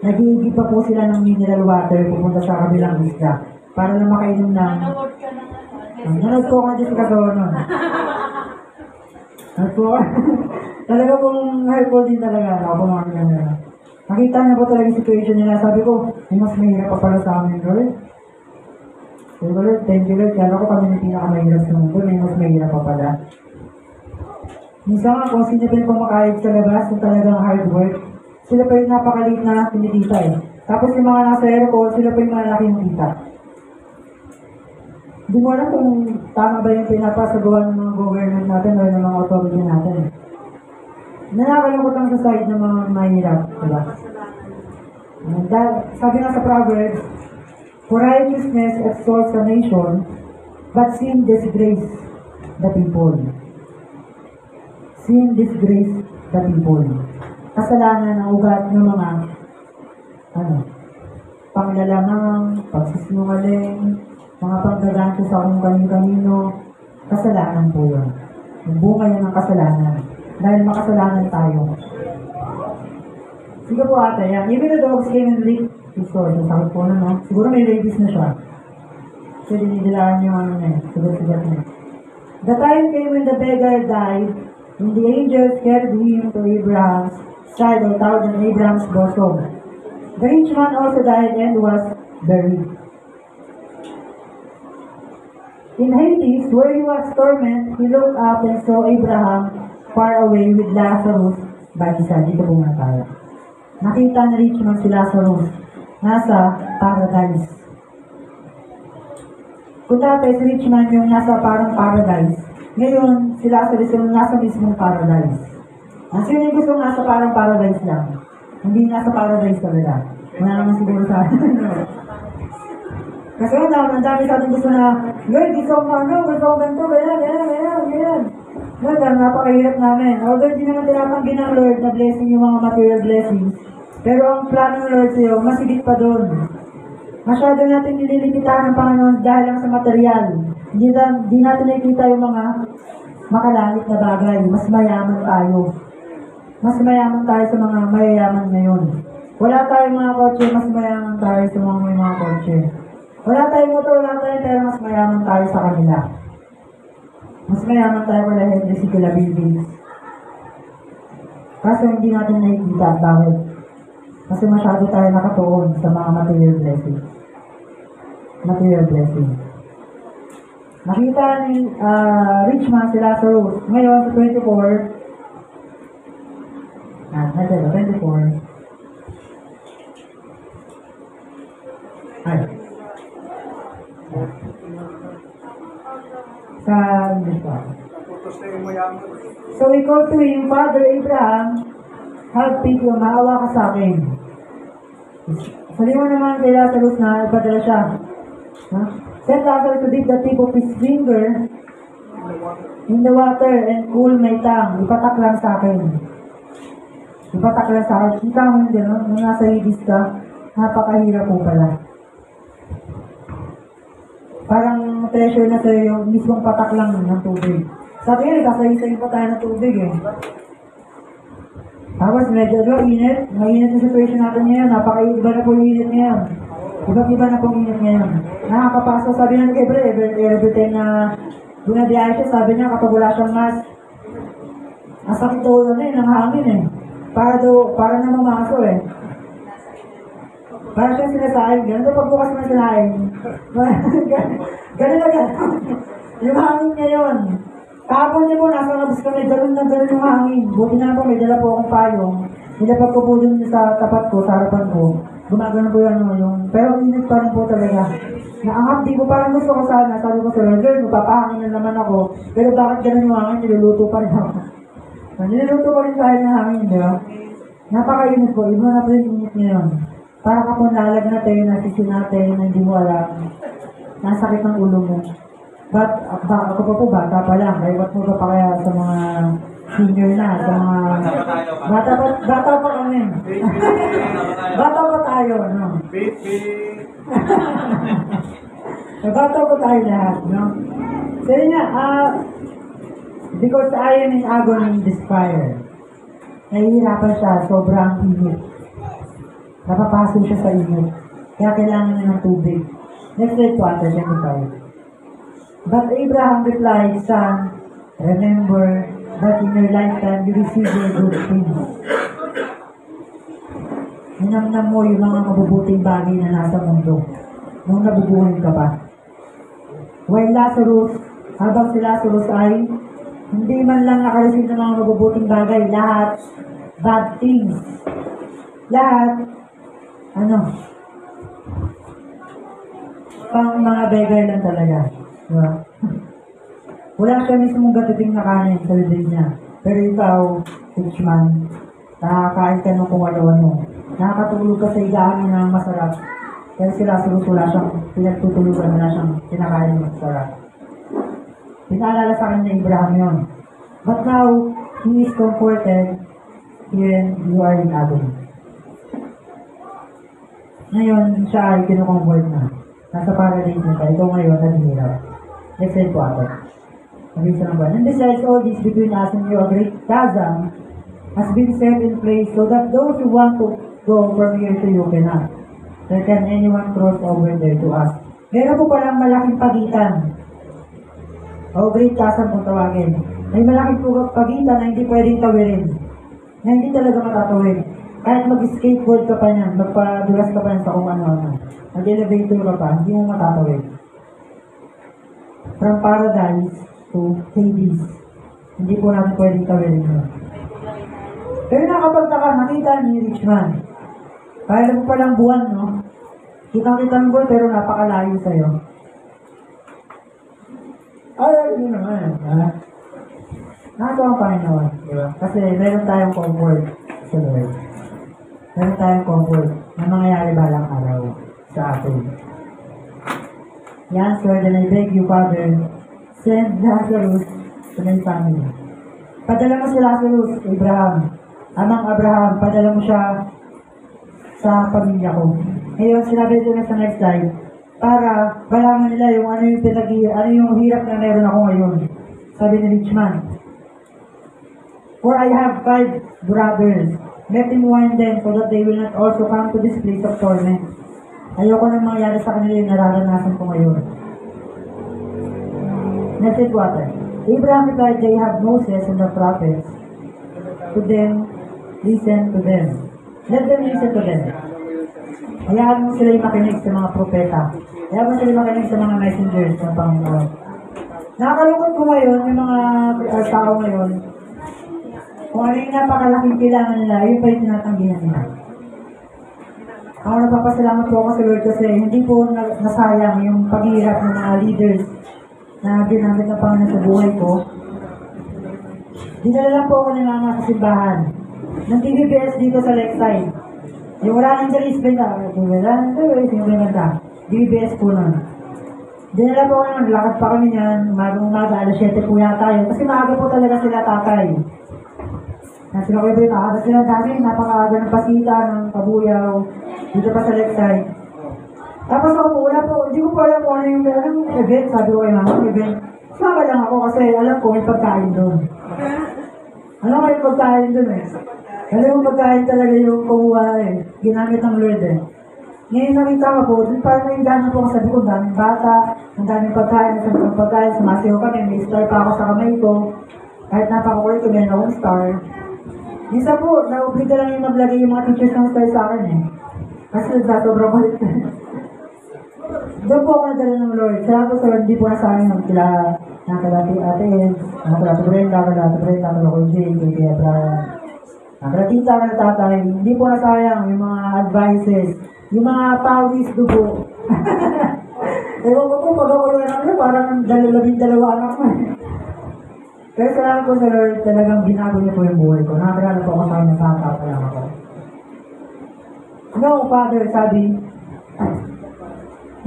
S1: Nag-iigib pa po sila ng mineral water pupunta sa kabilang isla para na makainom ng... Nanood po ako na Jessica Soho nun. Nanood po ako. Talaga pong helpful din talaga. Ako po mga ganyan. Nakita niya po talaga yung situation nila. Sabi ko, mas mahirap pa pala sa amin, Lord. Sabi ko, Lord, thank you, Lord. Kala ko kami yung pinakamahirap sa mundo. Mas mahirap pa pala. Minsan nga, kung sino pa yung kumakayod sa labas, yung talagang hard work, sila pa yung napakaliit na kinikita eh. Tapos yung mga nasa airport, sila pa yung malaki yung kita. Hindi mo alam kung tama ba yung pinapasagawa ng mga government natin o ng mga authority natin. Nakakalungkot lang sa side ng mga mahirap, diba? Sabi nga sa Proverbs, for righteousness exalts a nation, but sin disgrace the people. Sin disgrace the people. Kasalanan ng ugat ng mga panglalamang, pagsisinungaling, mga pagdaganto sa kung kanino-kanino, kasalanan po yun. Yung bunga yan ng kasalanan. Dahil makasalanan tayo. Sige po ate, yan. Even the dogs came and licked his sword. Sakit po na, no? Siguro may rabies na siya. So, dinidilaan yung ano niya. Sugat-sugat niya. The time came when the beggar died, and the angels carried him to Abraham's side or towered on Abraham's bosom. The rich man also died and was buried. In Hades, where he was tormented, he looked up and saw Abraham far away with Lazarus by his side. Dito po muna tayo. Nakita ni rich man si Lazarus nasa paradise. Kung dati si rich man yung nasa parang paradise, ngayon si Lazarus yung nasa mismong paradise. Ang sino yung gusto nasa parang paradise lang? Hindi nasa paradise talaga. Wala naman siguro sa atin. Kasi ang dami sa atin gusto na, Lord, gusto ko ganito, ganyan. Lord, napakahirap namin. Although hindi naman tinatanggi ng Lord na blessing yung mga material blessings, pero ang plano ng Lord sa'yo, masigit pa doon. Masyado natin nililimitahan ng Panginoon dahil lang sa material. Hindi natin nakikita yung mga makalangit na bagay. Mas mayaman tayo. Mas mayaman tayo sa mga mayayaman ngayon. Wala tayong mga kotse, mas mayaman tayo sa mga may mga kotse. Wala tayong motor, wala tayong pero mas mayaman tayo sa kanila. Mas mayaman tayo kung dahil si Kila Buildings. Kaso hindi natin nakikita at bakit? Kasi masyado tayo nakatuon sa mga material blessings. Material blessings. Nakita ni rich man si Lazarus. Ngayon sa 24. 24. Ay. Sa So we called to him, Father Abraham, have pity, maawa ka sa akin. Sabi mo naman kay Lazarus na ipadala siya. Send Lazarus to dip the tip of his finger in the water and cool my tongue. Ipatak lang sa akin. Ipatak lang sa akin. Kita mo yun, no? Nung nasa Hades ka, napakahirap po pala. Parang treasure na sa'yo yung mismong patak lang ng tubig. Sabi nga, kasayin-sayin pa tayo ng tubig eh. Tapos medyo init. Mainit na situation natin ngayon. Napaka-iba na po yung init ngayon. Iba-iba na po yung init ngayon. Nakakapasok, sabi nga every time na bunabiyahe siya, sabi niya kapag wala siyang mask, Ang sakit daw ng hangin eh. Para na mamaso eh. Para siya sinasahin, gano'n daw pagbukas na sinahin. Gano'n na gano'n. Yung hangin niya yun. Kahapon niya po, nasa labas kami, gano'n na gano'n yung hangin. Buti na po, may dala po akong payong. Nilapag ko po dun sa tapat ko, sa harapan ko. Gumagano po yung, pero init pa rin po talaga. Naangat, di ko parang gusto ko sana. Sabi ko sa Lord, magpapahangin na naman ako. Pero bakit gano'n yung hangin, niluluto pa rin ako. Niluluto ko rin dahil ng hangin, di ba? Napakainit po, iba na po yung init ngayon. Para ka po nalagnatay, nasisinatay, na hindi mo alam. Nasakit ng ulo mo. Ako pa po, bata pa lang. Kaya ba't mo pa kaya sa mga senior na, sa mga... Bata pa kami. Bata pa tayo, no? Bata pa tayo lahat, no? So yun nga, because I am in agony in despair. Nahihirapan siya, sobrang init. Napapaso siya sa init. Kaya kailangan niya ng tubig. Next slide po ata, 25. But Abraham replied, Son, remember that in your lifetime you received your good things. Hinamnam mo yung mga mabubuting bagay na nasa mundo nung nabubuhay ka pa. While Lazarus, habang si Lazarus ay hindi man lang nakareceive ng mga mabubuting bagay, lahat bad things. Lahat pang mga beggar lang talaga. Diba? Wala siya mismong gatiting na kanin sa bibig niya. Pero ikaw, rich man, nakakain ka ng kumalawan mo. Nakakatulog ka sa higaan ng masarap. Pero si Lazarus wala siyang pinagtutulugan, wala siyang pinakain ng masarap. Pinaalala sa akin ni Abraham yun. But now, he is comforted here you are in agony. Ngayon, siya ay kinocomfort na. Nasa paradise na siya. Ikaw ngayon, naghihirap. Next slide po ako. Mag-isa lang ba? And besides all this, between us and you, a great chasm has been set in place so that those who want to go from here to you cannot. There can anyone cross over there to us. Meron po palang malaking pagitan. O great chasm kung tawagin. May malaking pagitan na hindi pwedeng tawirin. Na hindi talaga matatawid. Kahit mag-skateboard ka pa niyan, magpadulas ka pa niyan sa kung ano-ano. Mag-elevator ka pa, hindi mo matatawid. From paradise to Hades. Hindi po natin pwedeng tawirin yun. Pero nakapagtaka, nakita ni Richman. Kaya mo palang buwan, no? Kitang-kitang buwan, pero napakalayo sa'yo. Ay, yun naman, ha? Nakatawa ang Panginoon, di ba? Kasi meron tayong comfort sa Lord. Meron tayong comfort na mangyayari balang araw sa atin. Yan, sir, then I beg you, Father, send Lazarus to my family. Padala mo si Lazarus, Abraham. Amang Abraham, padala mo siya sa pamilya ko. Ngayon, sinabi ito na sa next slide, para malaman nila yung ano yung hirap na meron ako ngayon. Sabi ni Richman, for I have 5 brothers. Let him warn them so that they will not also come to this place of torment. Ayoko nang mangyari sa kanila yung nararanasan ko ngayon. Next water. Abraham replied, they have Moses and the prophets. To them, listen to them. Let them listen to them. Hayaan mo sila yung makinig sa mga propeta. Hayaan mo sila yung makinig sa mga messengers ng Panginoon. Nakakalungkot ko ngayon, yung mga tao ngayon, kung ano yung napakalaking kailangan nila, yun pa yung tinatanggihan nila. Ako napapasalamat po ako sa Lord kasi hindi po nasayang yung paghihirap ng mga leaders na ginamit ng Panginoon sa buhay ko. Dinala lang po ako ng mga kasimbahan ng TVBS dito sa Lakeside. Yung wala nang Jalisbay na, TVBS po nun. Dinala po ako naman, lakad pa kami niyan, umaga, alas 7 po yata yun. Kasi maaga po talaga sila tatay. Nasa sila kayo ba yung sila dami, napakaaga ng pasita, ng kabuyaw, dito pa sa Lakeside. Tapos ako, wala po, hindi ko po alam kung ano yung event, sabi ko kayo mga event. Sama lang ako kasi alam ko may pagkain doon. Alam ko may pagkain doon eh. Alam mo pagkain talaga yung kuha eh. Ginamit ng Lord eh. Ngayon nakita ko po, dun parang may gano'n po ako sabi ko, daming bata, ang daming pagkain, sumasayaw kami, may star pa ako sa kamay ko. Kahit napakakulit ko, meron akong star. Minsan po, na-obliga lang yung maglagay yung mga teachers ng star sa akin eh. Kasi nagsasobrang kulit. Doon po ako nadala ng Lord. Salamat po sa Lord, hindi po na sa akin ng kila nakalati ate, nakalati Brenda, nakalati ko Jay, kay Brian. Nakalati sa akin na tatay, hindi po na sayang yung mga advices, yung mga pawis dugo. Ewan ko po, pag ako yung anak niya, parang dalawa anak mo. Pero salamat po sa Lord, talagang binago niya po yung buhay ko. Nakakilala po ako sa kanya, nakakapala ako. No, Father, sabi,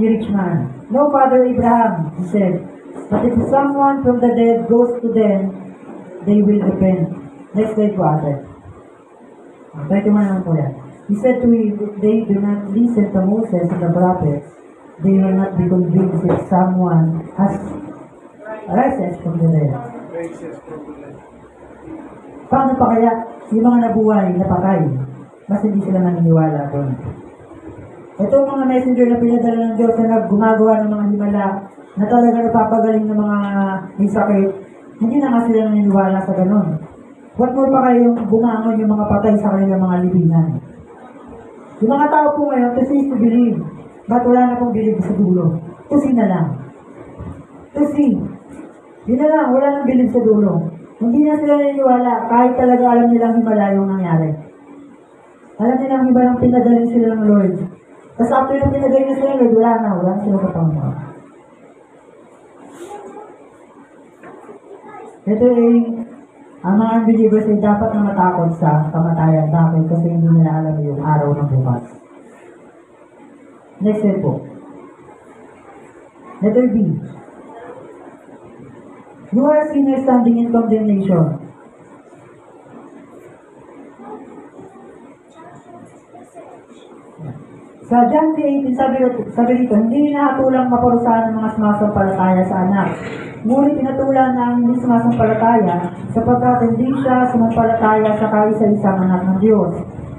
S1: the rich man. No, Father Abraham, he said, but if someone from the dead goes to them, they will repent. Next slide po, Ate. Thank you naman po yan. He said to him, if they do not listen to Moses and the prophets, they will not be convinced if someone has rises from the dead. Paano pa kaya yung mga nabuhay, napatay, mas hindi sila naniniwala doon? Ito mga messenger na pinadala ng Diyos na gumagawa ng mga himala na talaga napapagaling ng mga may sakit, hindi na nga sila naniniwala sa ganun. What more pa kayong bumangon yung mga patay sa kanilang mga libingan? Yung mga tao po ngayon, to see is to believe. Ba't wala na pong believe sa dulo? To see na lang. To see. Yun na lang, wala nang believe sa dulo. Hindi na sila naniniwala kahit talaga alam nilang himala yung nangyari. Alam nilang himalang pinagaling sila ng Lord. Tapos after yung pinagaling na sila ng Lord, wala na sila kapangma. Ito ang mga unbelievers ay dapat na matakot sa kamatayan. Bakit? Kasi hindi nila alam yung araw ng bukas. Next step po. Letter B. You are a sinner standing in condemnation. Sa John 3:18, sabi dito, hindi hinahatulang maparusahan ng mga sumasampalataya sa anak. Ngunit pinatulan na ang hindi sumasampalataya sapagkat hindi siya sumampalataya sa kaisa-isang anak ng Diyos.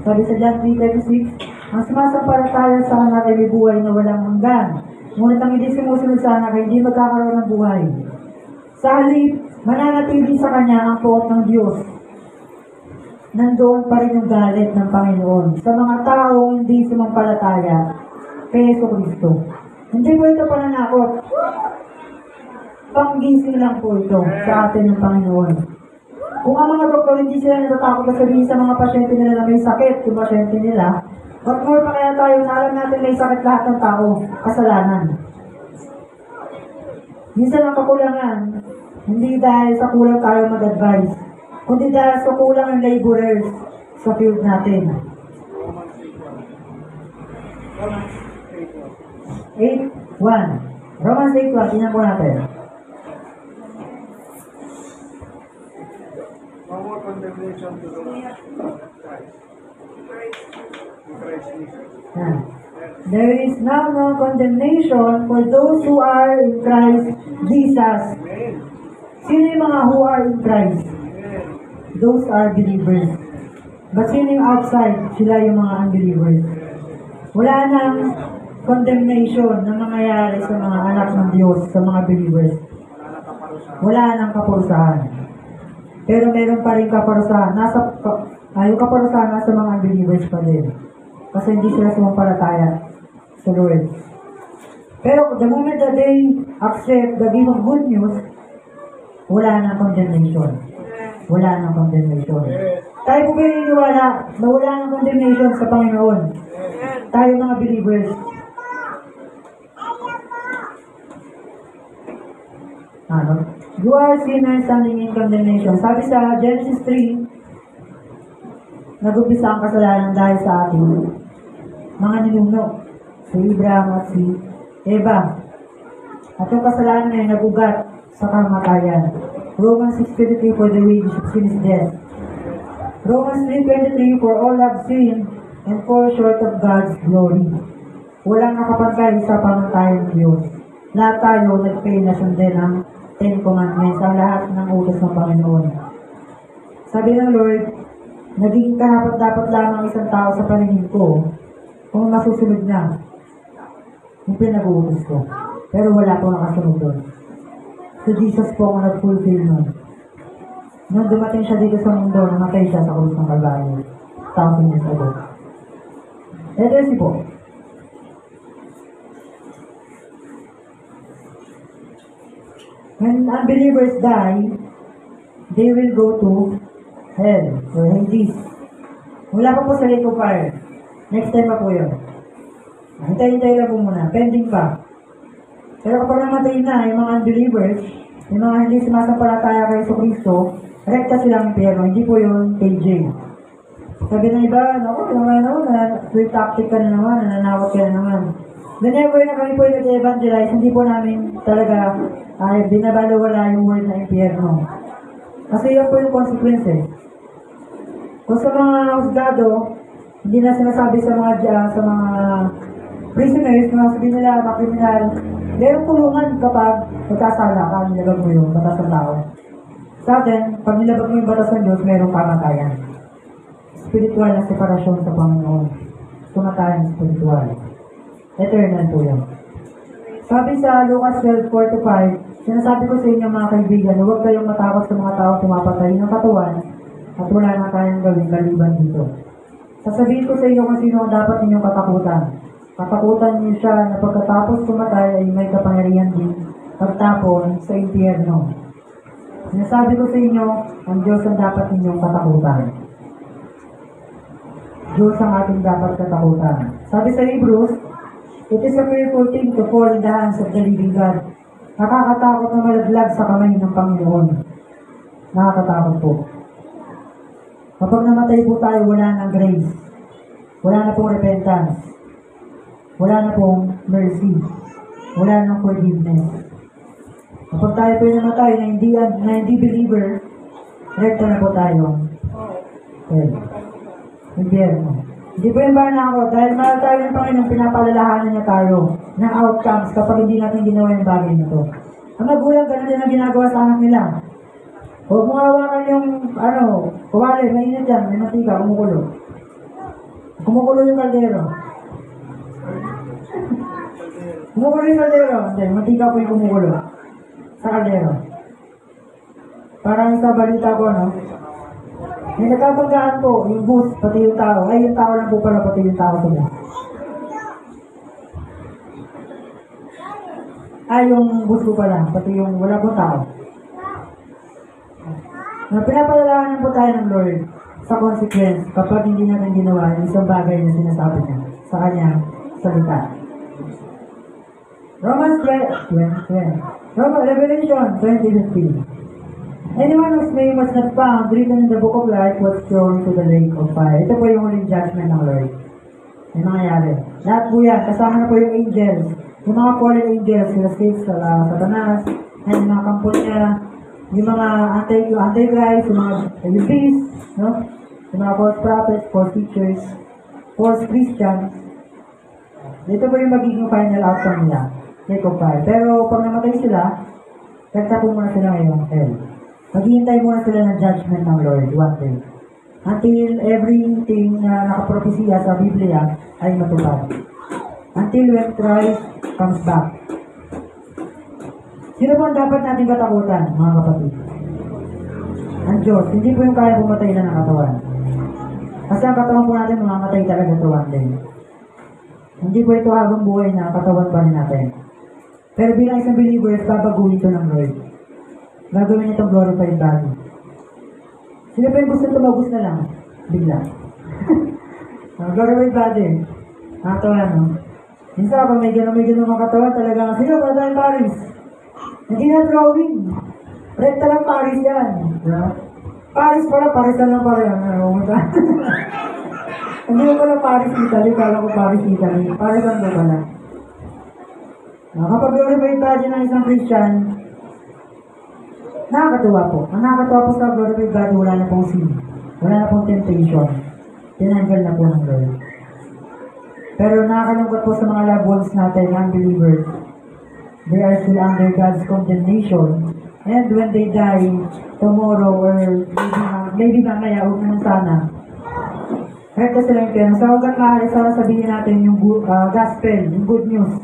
S1: Sabi sa John 3:36, ang sumasampalataya sa anak ay may buhay na walang hanggan. Ngunit ang hindi sumusunod sa anak ay hindi magkakaroon ng buhay. Sa halip, mananatili sa kanya ang puot ng Diyos. Nandoon pa rin yung galit ng Panginoon sa mga taong hindi sumampalataya kay Jesucristo. Hindi po ito pananakot. Panggising lang po ito sa atin ng Panginoon. Kung ang mga doktor hindi sila natatakot na sabihin sa mga pasyente nila na may sakit, yung pasyente nila, what more pa kaya tayo na alam natin may sakit lahat ng tao, kasalanan. Minsan ang kakulangan, hindi dahil sa kulang tayo mag-advise, kundi dahil sa kulang ng laborers sa field natin. 8:1. Romans 8:1. Tingnan po natin.
S4: No more condemnation to those Christ. Christ Jesus.
S1: There is now no condemnation for those who are in Christ Jesus.
S4: Amen.
S1: Sino yung mga who are in Christ?
S4: Amen.
S1: Those are believers. But sino yung outside? Sila yung mga unbelievers. Wala nang condemnation na mangyayari sa mga anak ng Diyos, sa mga believers. Wala nang kaparusahan. Pero meron pa rin kaparusahan. Yung kaparusahan nasa mga unbelievers pa din. Kasi hindi sila sumampalataya sa Lord. Pero the moment that they accept the gift of good news, wala nang condemnation. Wala nang condemnation. Tayo po ba naniniwala na wala nang condemnation sa Panginoon? Tayo mga believers. You are sinners standing in condemnation. Sabi sa Genesis 3, nag-umpisa ang kasalanan dahil sa ating mga ninuno, si Abraham at si Eva. At yung kasalanan ay nagugat sa kamatayan. Romans 6:23, for the wages of sin is death. Romans 3:23, for all have sinned and fall short of God's glory. Walang nakapantay sa pamantayan ng Diyos. Lahat tayo nag-fail na sundin ang Ten Commandments, ang lahat ng utos ng Panginoon. Sabi ng Lord, naging karapat-dapat lamang isang tao sa paningin ko kung masusunod na yung pinag-uutos ko. Pero wala po nakasunod doon. So Jesus po ang nag-fulfill nun. Nung dumating siya dito sa mundo, namatay siya sa krus ng Kalbaryo. 1,000 years ago. Ito si po. When unbelievers die, they will go to hell or Hades. Wala pa po sa lake of fire. Next time pa po yun. Hintay-hintay lang po muna. Pending pa. Pero kapag namatay na yung mga unbelievers, yung mga hindi sumasampalataya kay Kristo, rekta silang impyerno. Hindi po yun KJ. Sabi ng iba, naku, sweet tactic ka na naman, nananawat ka na naman. Whenever na kami po yung nag-evangelize, hindi po namin talaga binabalawala yung word na impyerno. Kasi yun po yung consequence eh. Kung sa mga husgado, hindi na sinasabi sa mga prisoners, na sabihin nila, mga kriminal, meron kulungan kapag magkasala ka, nilabag mo yung batas ng tao. Sa atin, pag nilabag mo yung batas ng Diyos, merong kamatayan. Spiritual na separasyon sa Panginoon. Tumatayan spiritual. Eternal po yan. Sabi sa Lucas 12:4-5, sinasabi ko sa inyo mga kaibigan, huwag kayong matakot sa mga tao tumapatay ng katawan at wala na kayang gawin maliban dito. Sasabihin ko sa inyo kung sino ang dapat ninyong katakutan. Katakutan niyo siya na pagkatapos tumatay ay may kapangyarihan din pagtapon sa impyerno. Sinasabi ko sa inyo, ang Diyos ang dapat ninyong katakutan. Diyos ang ating dapat katakutan. Sabi sa Hebrews, it is a fearful thing to fall in the hands of the living God. Nakakatakot na malaglag sa kamay ng Panginoon. Nakakatakot po. Kapag namatay po tayo, wala nang grace. Wala na pong repentance. Wala na pong mercy. Wala nang forgiveness. Kapag tayo po namatay na hindi believer, rekta na po tayo. Okay. Hindi po yung ba na ako, dahil mahal tayo ng Panginoon, pinapalalahanan niya tayo ng outcomes kapag hindi natin ginawa yung bagay nito. Ang magulang, ganun din ang ginagawa sa anak nila. Huwag mo hawakan yung, kuwali, mainit yan, may matika, kumukulo. Kumukulo yung kaldero. Kumukulo yung kaldero. Hindi, matika po yung kumukulo. Sa kaldero. Parang sa balita ko, may nagkabanggaan po, yung bus, pati yung tao. Ay, yung tao lang po pala, pati yung tao sa bus. Ay, yung bus po pala, pati yung wala po tao. Na pinapalalahanan po tayo ng Lord sa consequence kapag hindi natin ginawa yung isang bagay na sinasabi niya sa kanyang salita. Revelation 20:15. Anyone whose name was not found written in the book of life was thrown to the lake of fire. Ito po yung huling judgment ng Lord. Yung nangyayari. Lahat po yan. Kasama na po yung angels. Yung mga fallen angels, sila Satanas, and yung mga kampo niya, yung mga anti-Christ, yung beast, no? Yung mga false prophets, false teachers, false Christians. Ito po yung magiging final outcome nila. Lake of fire. Pero pag namatay sila, kagsa po muna sila ngayong hell. Maghihintay muna sila ng judgment ng Lord one day. Until everything na nakapropesiya sa Biblia ay matupad. Until when Christ comes back. Sino po ang dapat natin katakutan, mga kapatid? Ang Diyos. Hindi po yung kaya pumatay na ng katawan. Kasi ang katawan po natin, mamamatay talaga ito one day. Hindi po ito habang buhay na katawan pa rin natin. Pero bilang isang believers, babaguhin ito ng Lord. Gagawin itong glorified body. Sino pa yung gusto tumagos na lang? Bigla. Glorified body. Nakatawa, no? Minsan kapag may ganun mga katawan, talaga, sino pa tayong Paris? Hindi na drawing. Rekta lang Paris yan. Paris pala, Paris na lang pala yan. Hindi mo pala Paris, Italy. Kala ko Paris, Italy. Paris lang ba pala? Kapag glorified body ng isang Christian, nakakatuwa po. Ang nakakatuwa po sa glorified body, wala na pong sin. Wala na pong temptation. Tinanggal na po ng Lord. Pero nakakalungkot po sa mga loved ones natin, unbelievers. They are still under God's condemnation. And when they die tomorrow or maybe mamaya, huwag naman sana. Rekta sila yung kaya. Sa huwag maaari, sana sabihin natin yung gospel, yung good news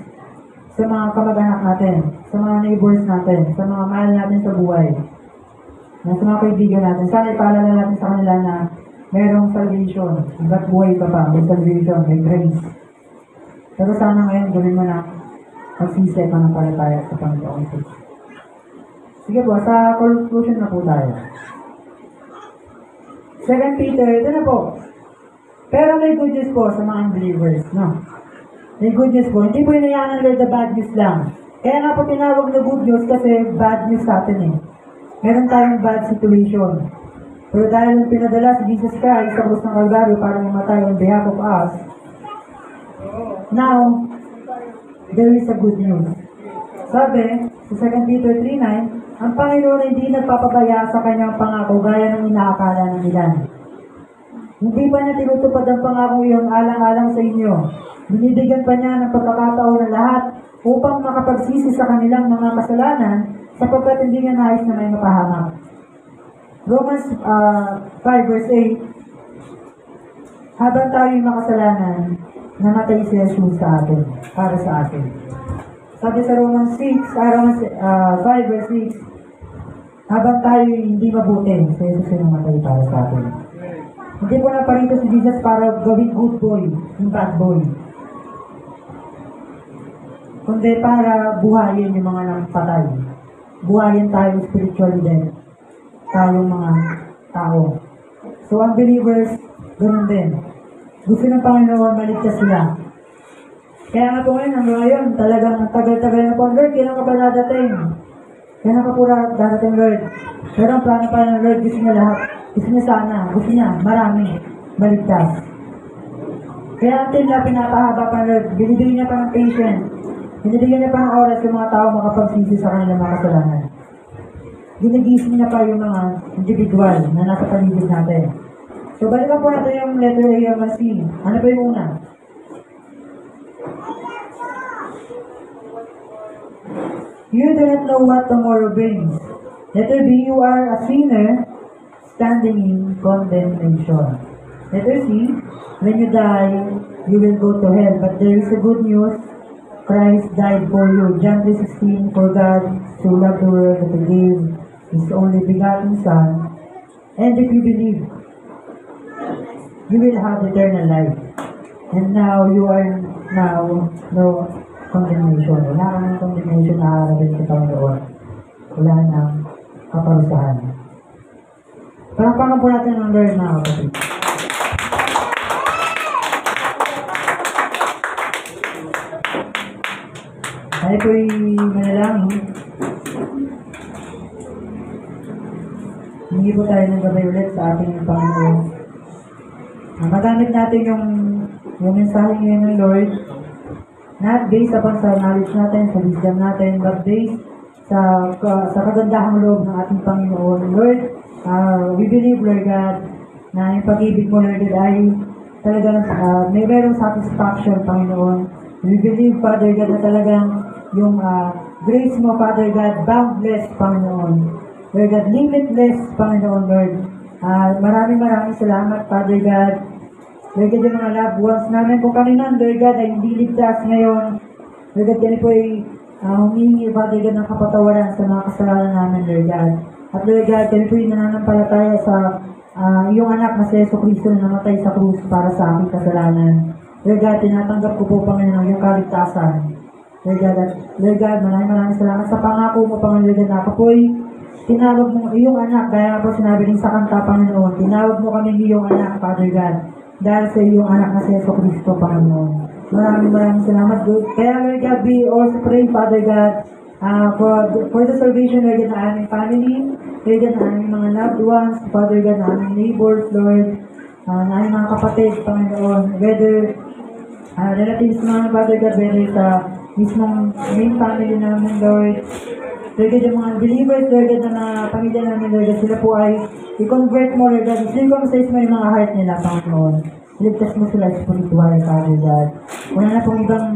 S1: sa mga kamag-anak natin, sa mga neighbors natin, sa mga mahal natin sa buhay. na sa mga kaibigan natin. Sana ipaalala natin sa kanila na merong salvation. Hanggat buhay ka pa, may salvation, may grace. Pero sana ngayon gawin mo na magsisi ka ng palataya sa Panginoon Jesus. Sige po, sa conclusion na po tayo. 2 Peter, ito na po. Pero may good news po sa mga unbelievers, no? May good news po. Hindi po inayaan ng Lord na bad news lang. Kaya nga po tinawag na good news kasi bad news sa atin eh. Meron tayong bad situation. Pero dahil yung pinadala si Jesus Christ sa krus ng Kalbaryo para mamatay on behalf of us, now, there is a good news. Sabi, sa 2 Peter 3:9, ang Panginoon ay hindi nagpapabaya sa kanyang pangako gaya ng inaakala ng ilan. Hindi pa niya tinutupad ang pangako iyon alang-alang sa inyo. Binibigyan pa niya ng pagkakataon ng lahat upang makapagsisi sa kanilang mga kasalanan sapagkat hindi niya nais na may mapahamak. Romans 5 verse 8, habang tayo'y makasalanan, namatay si Jesus sa atin, para sa atin. Sabi sa Romans 5 verse 6, habang tayo'y hindi mabuti, si Jesus ay namatay para sa atin. Hindi po na parito si Jesus para gawing good boy, yung bad boy. Kundi para buhayin yung mga nangpatay. Buhayin tayo spiritually din. Tayong mga tao. So, ang believers, ganun din. Gusto ng Panginoon, maligtas sila. Kaya nga po ngayon, talagang tagal-tagal na po, Lord, kailan ka pa dadating? Kailan ka po dadating, Lord? Pero ang plano pa ng Lord, gusto niya lahat. Gusto niya sana, gusto niya, marami, maligtas. Kaya until na pinapahaba pa ng Lord, binibigyan niya pa ng patience. Binibigyan niya pa ng oras yung mga tao makapagsisi sa kanilang mga kasalanan. Ginigising niya pa yung mga individual na nasa paligid natin. So, balikan po natin yung letter A hanggang C. Ano ba yung una? You do not know what tomorrow brings. Letter B, you are a sinner standing in condemnation. Letter C, when you die, you will go to hell. But there is a good news. Christ died for you. John 3:16, for God so loved the world that He gave His only begotten Son. And if you believe, you will have eternal life. And now, you are now no condemnation. Wala kang condemnation na harapin sa Panginoon. Wala nang kaparusahan. Parang po natin ang Lord na kapatid. Tayo po'y manalangin. Hindi po tayo ng gabay ulit sa ating Panginoon. Magamit natin yung mensahe ngayon ng Lord, not based upon sa knowledge natin, sa wisdom natin, but based sa kagandahang loob ng ating Panginoon. Lord, we believe, Lord God, na yung pag-ibig mo, Lord God, ay talagang may merong satisfaction, Panginoon. We believe, Father God, na talagang yung grace mo, Father God, boundless, Panginoon. Lord God, limitless, Panginoon, Lord. Maraming salamat, Father God. Lord God, yung mga loved ones namin kung kanina, Lord God, ay hindi ligtas ngayon. Lord God, yan po ay humingi, Father God, ng kapatawaran sa mga kasalanan namin, Lord God. At Lord God, yan po ay nananampalataya sa iyong anak na si Jesucristo na namatay sa krus para sa aking kasalanan. Lord God, tinatanggap ko po, Panginoon, yung kaligtasan. Lord God, maraming salamat sa pangako mo, Panginoon, Lord God, na ako po'y tinawag mo iyong anak, kaya po sinabi din sa kanta, Panginoon, tinawag mo kami iyong anak, Father God, dahil sa iyong anak na si Jesucristo, Panginoon. Maraming salamat, Lord. Kaya, Lord God, we also pray, Father God, for the salvation, Lord God, na aming family, Lord God, na aming mga loved ones, Father God, na aming neighbors, Lord, na aming mga kapatid, Panginoon, whether relatives naman, Father God, whether sa mismong main family namin, Lord. Lord God, yung mga believers, Lord God, na pamilya namin, Lord God, sila po ay i-convert mo, Lord God. Circumcise mo yung mga heart nila, Panginoon. Iligtas mo sila spiritual, Father God. Wala na pong ibang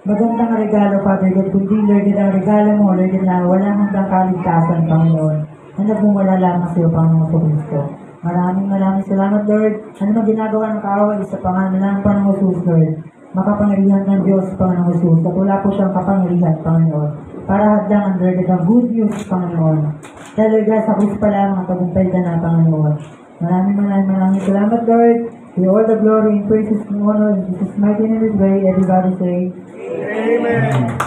S1: magandang regalo, Father God, kundi, Lord God, ang regalo mo, Lord God, na walang hanggang kaligtasan, Panginoon. Na nagmumula lamang sa iyo, Panginoon sa Kristo. Maraming salamat, Lord. Ano mang ginagawa ng kaaway sa pangalan ng Panginoon Jesus, Lord. Makapangyarihan ng Diyos, Panginoon Jesus. At wala po siyang kapangyarihan, Panginoon. Para hadlangan, Lord, ang good news, Panginoon. talaga sa kus pa lang ang tagumpay ka na, Panginoon. Maraming salamat, Lord. With all the glory and praises and honor in Jesus' mighty name we pray. Everybody say,
S4: Amen.